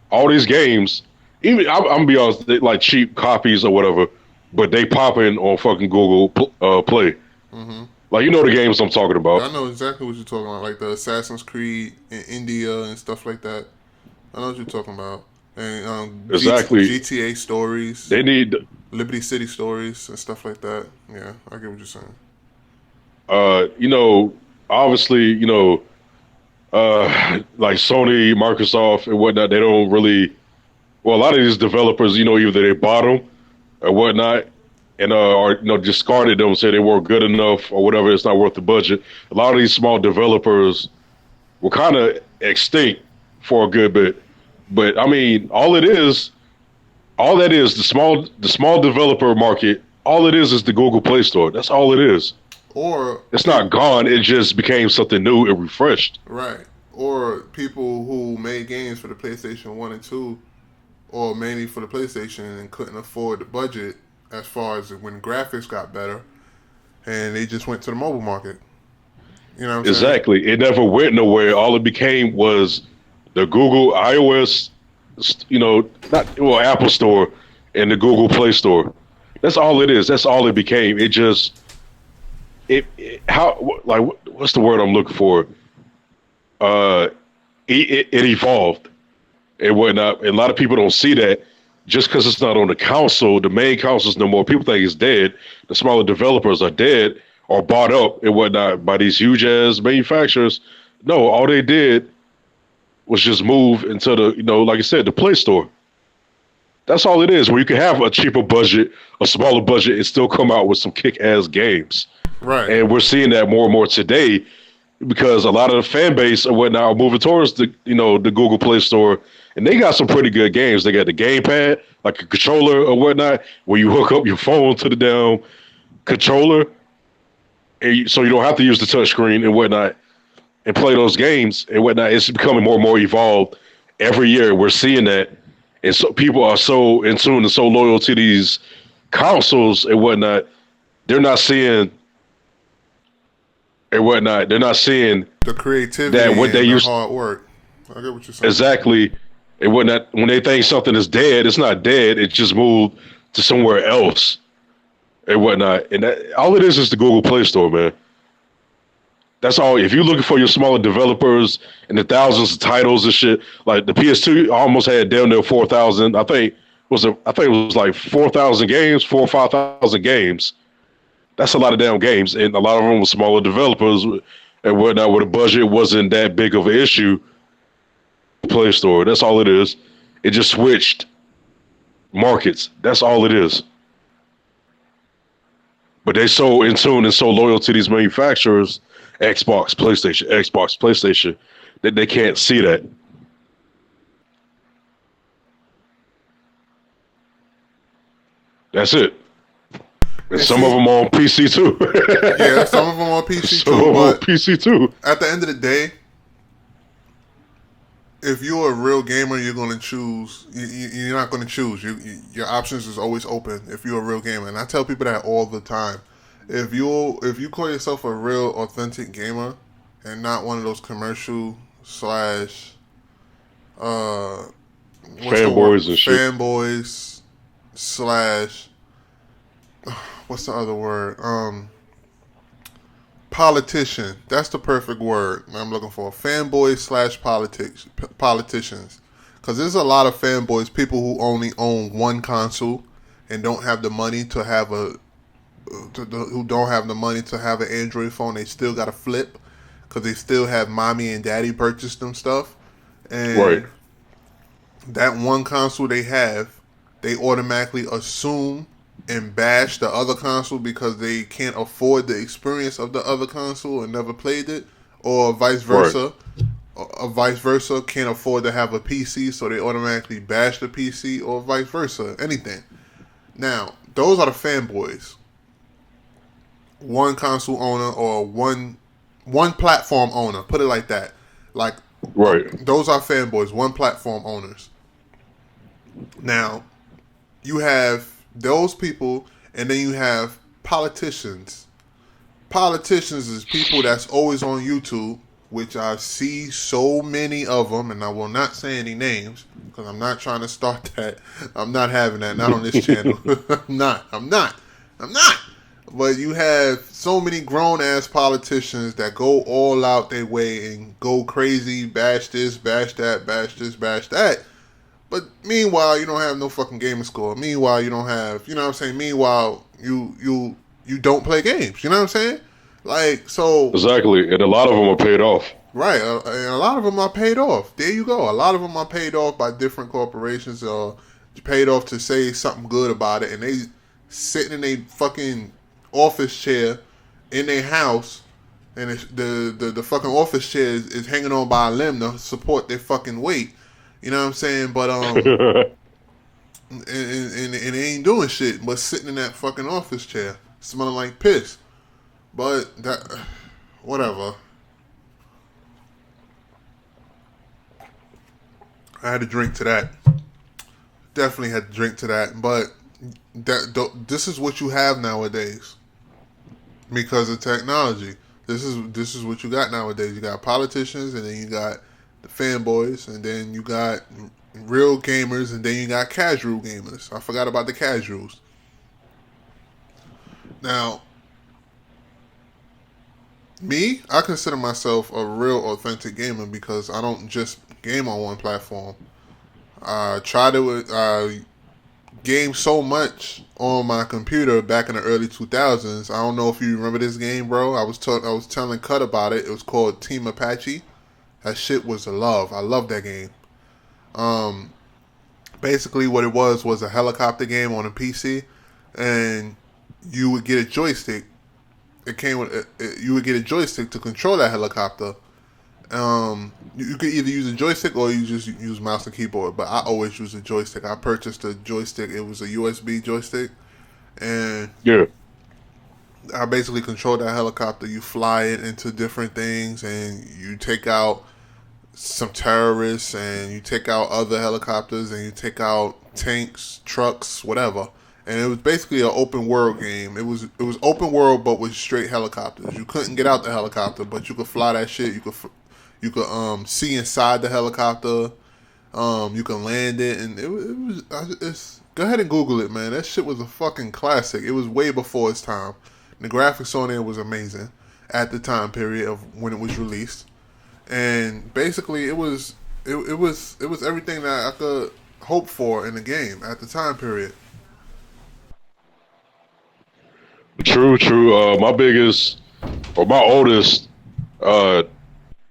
all these games. Even I'm gonna be honest, they like cheap copies or whatever, but they popping on fucking Google Play. Mm-hmm. Like you know the games I'm talking Yeah, about. I know exactly what you're talking about, like the Assassin's Creed in India and stuff like that. I know what you're talking about. And Exactly. GTA stories, They need Liberty City stories, and stuff like that. Yeah, I get what you're saying. you know, obviously, like Sony, Microsoft, and whatnot, they don't really. Well, a lot of these developers, either they bought them or whatnot, and or discarded them, say they weren't good enough or whatever. It's not worth the budget. A lot of these small developers were kind of extinct for a good bit. But I mean, all that is the small developer market. All it is the Google Play Store. That's all it is. Or It's not people, gone. It just became something new and refreshed. right? Or people who made games for the PlayStation 1 and 2, or mainly for the PlayStation, and couldn't afford the budget as far as when graphics got better, and they just went to the mobile market. You know what I'm saying? Exactly. It never went nowhere. All it became was the Google iOS, not well Apple Store and the Google Play Store. That's all it is. That's all it became. It just it how like what's the word I'm looking for? Uh, it evolved and whatnot. And a lot of people don't see that just because it's not on the console, the main consoles no more. People think it's dead. The smaller developers are dead or bought up and whatnot by these huge ass manufacturers. No, all they did was just move into the, like I said, the Play Store. That's all it is. Where you can have a cheaper budget, a smaller budget, and still come out with some kick ass games. Right. And we're seeing that more and more today because a lot of the fan base and whatnot are moving towards the Google Play Store, and they got some pretty good games. They got the gamepad, like a controller or whatnot, where you hook up your phone to the damn controller, so you don't have to use the touchscreen and whatnot and play those games and whatnot. It's becoming more and more evolved every year. We're seeing that, and so people are so in tune and so loyal to these consoles and whatnot. They're not seeing and whatnot. They're not seeing The that creativity what they and the used hard work. I get what you're saying. exactly. And when they think something is dead, it's not dead. It just moved to somewhere else and whatnot. And all it is the Google Play Store, man. That's all. If you're looking for your smaller developers and the thousands of titles and shit, like the PS2 almost had down there 4,000. I think it was like 4,000 games, 4 or 5,000 games. That's a lot of damn games, and a lot of them were smaller developers and whatnot, where the budget wasn't that big of an issue. Play Store. That's all it is. It just switched markets. That's all it is. But they so in tune and so loyal to these manufacturers, Xbox, PlayStation, that they can't see that. That's it. And And some of see, them on PC too. yeah, some of them on PC Some of too, them on but PC too. at the end of the day, if you're a real gamer, you're going to choose. You're not going to choose. Your options is always open if you're a real gamer, and I tell people that all the time. If you call yourself a real authentic gamer and not one of those commercial slash what's the word, Fanboys and shit. fanboys slash what's the other word, politician. That's the perfect word I'm looking for. Fanboys slash politicians. Because there's a lot of fanboys, people who only own one console and don't have the money to have who don't have the money to have an Android phone. They still got to flip because they still have mommy and daddy purchase them stuff. Right. And that one console they have, they automatically assume and bash the other console because they can't afford the experience of the other console and never played it, or vice Right. versa. Or vice versa, can't afford to have a PC, so they automatically bash the PC, or vice versa. Anything. Now, those are the fanboys. One console owner or one platform owner. Put it like that. Like Right. those are fanboys. One platform owners. Now, you have those people, and then you have politicians. Politicians is people that's always on YouTube, which I see so many of them, and I will not say any names because I'm not trying to start that. I'm not having that. Not on this channel. I'm not. I'm not. I'm not. But you have so many grown ass politicians that go all out their way and go crazy, bash this, bash that, bash this, bash that. But meanwhile, you don't have no fucking gaming score. Meanwhile, you don't have, you know what I'm saying? Meanwhile, you don't play games. You know what I'm saying? Like, so Exactly, and a lot of them are paid off. right, and a lot of them are paid off. There you go. A lot of them are paid off by different corporations or paid off to say something good about it, and they sitting in a fucking office chair in their house, and the fucking office chair is hanging on by a limb to support their fucking weight. You know what I'm saying? But and they ain't doing shit but sitting in that fucking office chair, smelling like piss. But that, whatever. I had to drink to that. Definitely had to drink to that. But this is what you have nowadays because of technology. This is what you got nowadays. You got politicians, and then you got the fanboys, and then you got real gamers, and then you got casual gamers. I forgot about the casuals. Now, me, I consider myself a real authentic gamer because I don't just game on one platform. I try to game so much on my computer back in the early 2000s. I don't know if you remember this game, bro. I was telling Cut about it. It was called Team Apache. That shit was a love. I love that game. Um, Basically, what it was a helicopter game on a PC, and you would get a joystick. It came with you would get a joystick to control that helicopter. You could either use a joystick or you just use mouse and keyboard. But I always use a joystick. I purchased a joystick. It was a USB joystick, and Yeah, I basically control that helicopter. You fly it into different things, and you take out some terrorists, and you take out other helicopters, and you take out tanks, trucks, whatever. And it was basically an open world game. It was open world, but with straight helicopters. You couldn't get out the helicopter, but you could fly that shit. You could see inside the helicopter. You can land it, and it's go ahead and Google it, man. That shit was a fucking classic. It was way before its time. The graphics on it was amazing at the time period of when it was released, and basically it was everything that I could hope for in the game at the time period. true, true. My biggest or my oldest uh,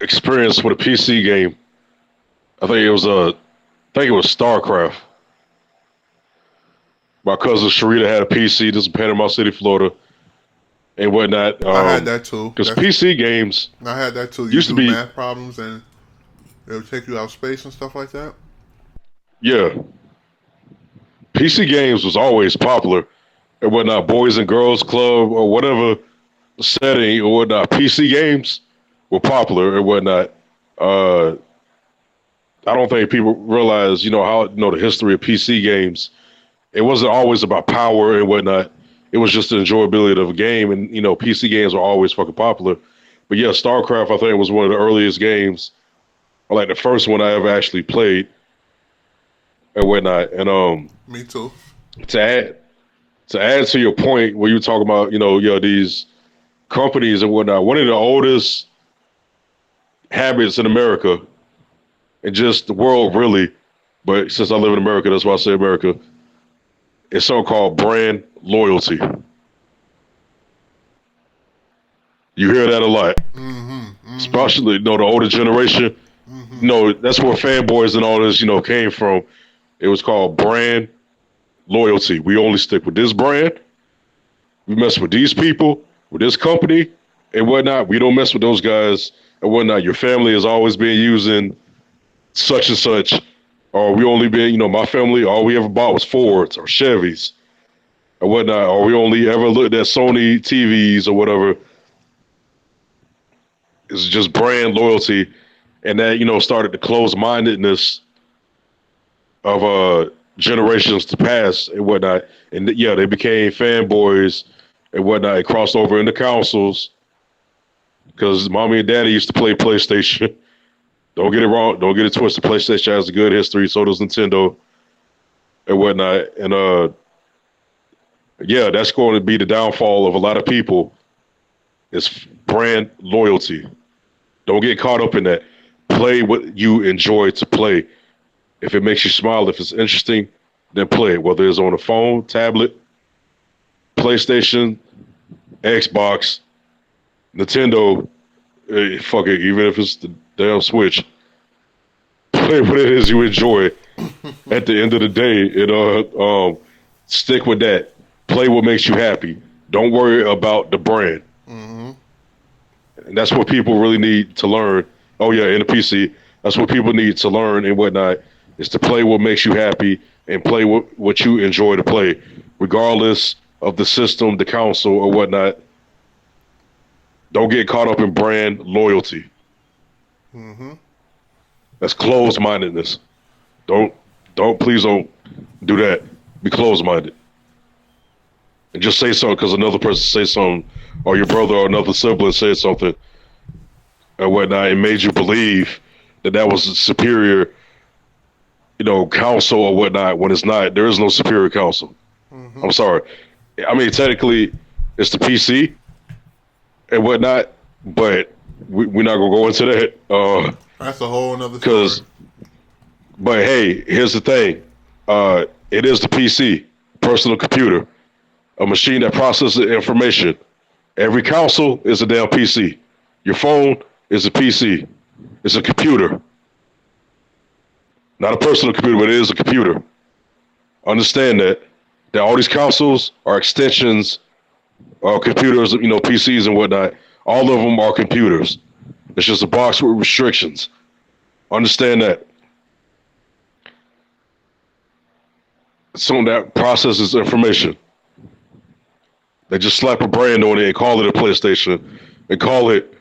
experience with a PC game, I think it was StarCraft. My cousin Sharita had a PC. This is in Panama City, Florida, and whatnot. I had that too. Because PC games I had that too. You used to do be, math problems and it would take you out of space and stuff like that. yeah, PC games was always popular and whatnot. Boys and Girls Club or whatever setting or whatnot. PC games were popular and whatnot. Uh, I don't think people realize, how the history of PC games. It wasn't always about power and whatnot. It was just the enjoyability of a game, and PC games were always fucking popular. But yeah, StarCraft I think was one of the earliest games, or like the first one I ever actually played and whatnot. And Me too. to add to add to your point where you talk about these companies and whatnot, one of the oldest habits in America and just the world really, but since I live in America, that's why I say America, is something called brand loyalty. You hear that a lot, especially the older generation. That's where fanboys and all this came from. It was called brand loyalty. We only stick with this brand. We mess with these people, with this company, and whatnot. We don't mess with those guys and whatnot. Your family has always been using such and such, or we only been, my family, all we ever bought was Fords or Chevys or whatnot, or we only ever looked at Sony TVs or whatever. It's just brand loyalty, and that started the closed-mindedness of generations to pass and whatnot. And yeah, they became fanboys and whatnot. It crossed over into consoles because mommy and daddy used to play PlayStation. Don't get it wrong. Don't get it twisted. PlayStation has a good history. So does Nintendo and whatnot. And Yeah, that's going to be the downfall of a lot of people. Is brand loyalty. Don't get caught up in that. Play what you enjoy to play. If it makes you smile, if it's interesting, then play it. Whether it's on a phone, tablet, PlayStation, Xbox, Nintendo, fuck it, even if it's the damn Switch. Play what it is you enjoy. At the end of the day, stick with that. Play what makes you happy. Don't worry about the brand. Mm-hmm. And that's what people really need to learn. Oh yeah, in the PC, that's what people need to learn and whatnot is to play what makes you happy and play what you enjoy to play, regardless of the system, the console, or whatnot. Don't get caught up in brand loyalty. Mm-hmm. That's closed mindedness. Don't please don't do that. Be closed minded. And just say something because another person say something, or your brother or another sibling said something or whatnot, it made you believe that that was a superior, counsel or whatnot. When it's not, there is no superior counsel. Mm-hmm. I'm sorry. I mean, technically, it's the PC and whatnot, but we're not gonna go into that. That's a whole nother Because, story. but hey, here's the thing. It is the PC, personal computer, a machine that processes information. Every console is a damn PC. Your phone is a PC. It's a computer. Not a personal computer, but it is a computer. Understand that all these consoles are extensions of computers, PCs and whatnot. All of them are computers. It's just a box with restrictions. Understand that. Something that processes information. They just slap a brand on it and call it a PlayStation and call it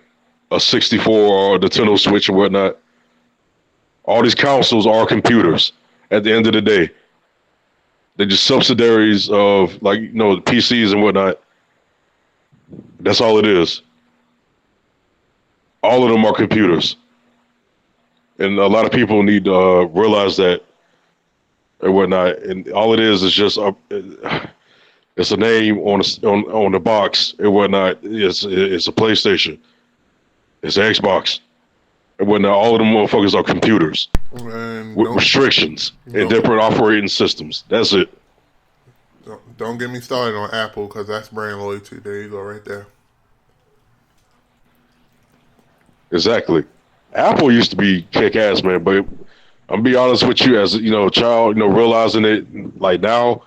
a 64 or a Nintendo Switch or whatnot. All these consoles are computers at the end of the day. They're just subsidiaries of the PCs and whatnot. That's all it is. All of them are computers. And a lot of people need to realize that and whatnot. And all it is just it's a name on the box and whatnot. It's a PlayStation. It's an Xbox and whatnot. All of them motherfuckers are computers And with restrictions and don't different operating systems. That's it. don't get me started on Apple because that's brand loyalty. There you go, right there. Exactly. Apple used to be kick ass, man, but I'm be honest with you, as a child, realizing it like now,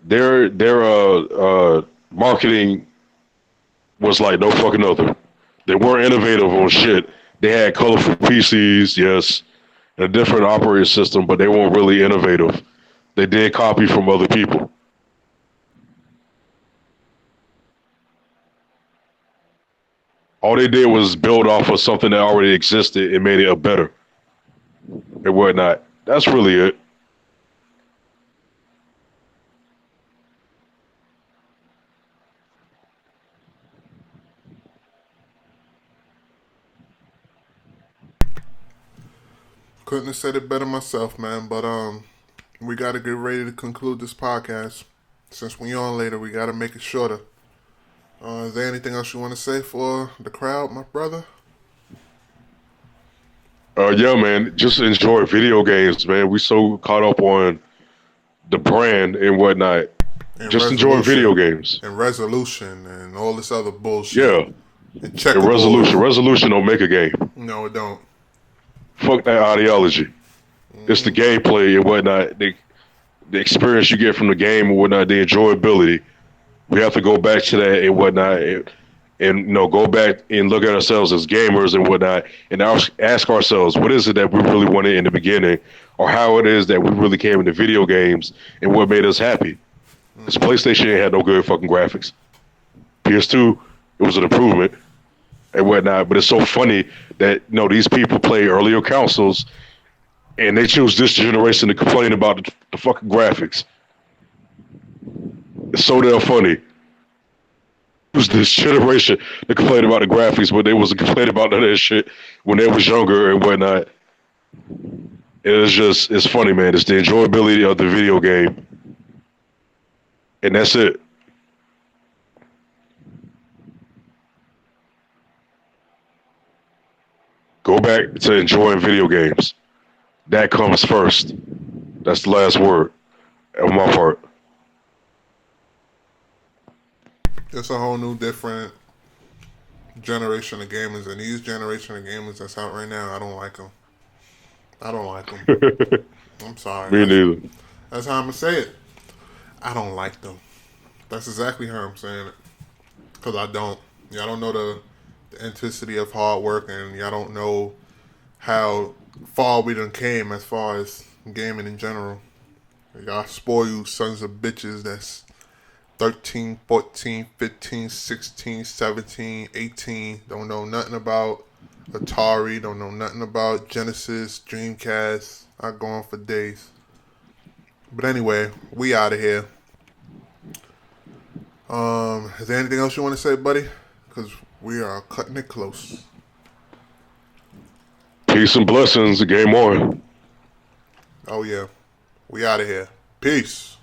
their marketing was like no fucking other. They weren't innovative on shit. They had colorful PCs, yes, and a different operating system, but they weren't really innovative. They did copy from other people. All they did was build off of something that already existed and made it a better and whatnot. That's really it. Couldn't have said it better myself, man. But we got to get ready to conclude this podcast. Since we on later, we got to make it shorter. Is there anything else you want to say for the crowd, my brother? Yeah, man, just enjoy video games, man. We so caught up on the brand and whatnot. And Just enjoy video resolution. games. And resolution and all this other bullshit. Yeah, And and resolution. checkerboard. Resolution don't make a game. No, it don't. Fuck that ideology. It's the gameplay and whatnot. The experience you get from the game and whatnot. The enjoyability. We have to go back to that and whatnot, and go back and look at ourselves as gamers and whatnot, and ask ourselves what is it that we really wanted in the beginning, or how it is that we really came into video games and what made us happy. This PlayStation ain't had no good fucking graphics. PS2, it was an improvement and whatnot, but it's so funny that these people play earlier consoles and they choose this generation to complain about the fucking graphics. It's so damn funny. It was this generation that complained about the graphics, but they wasn't complaining about none of that shit when they was younger and whatnot. It's funny, man. It's the enjoyability of the video game. and that's it. Go back to enjoying video games. That comes first. That's the last word on my part. It's a whole new different generation of gamers, and these generation of gamers that's out right now, I don't like them. I don't like them. I'm sorry. Me neither. That's how I'm gonna say it. I don't like them. That's exactly how I'm saying it. Cause I don't. Y'all don't know the intensity of hard work, and y'all don't know how far we done came as far as gaming in general. Y'all spoil you sons of bitches that's 13, 14, 15, 16, 17, 18. Don't know nothing about Atari. Don't know nothing about Genesis, Dreamcast. I go on for days. But anyway, we out of here. Is there anything else you want to say, buddy? Because we are cutting it close. Peace and blessings. Game on. Oh yeah, we out of here. Peace.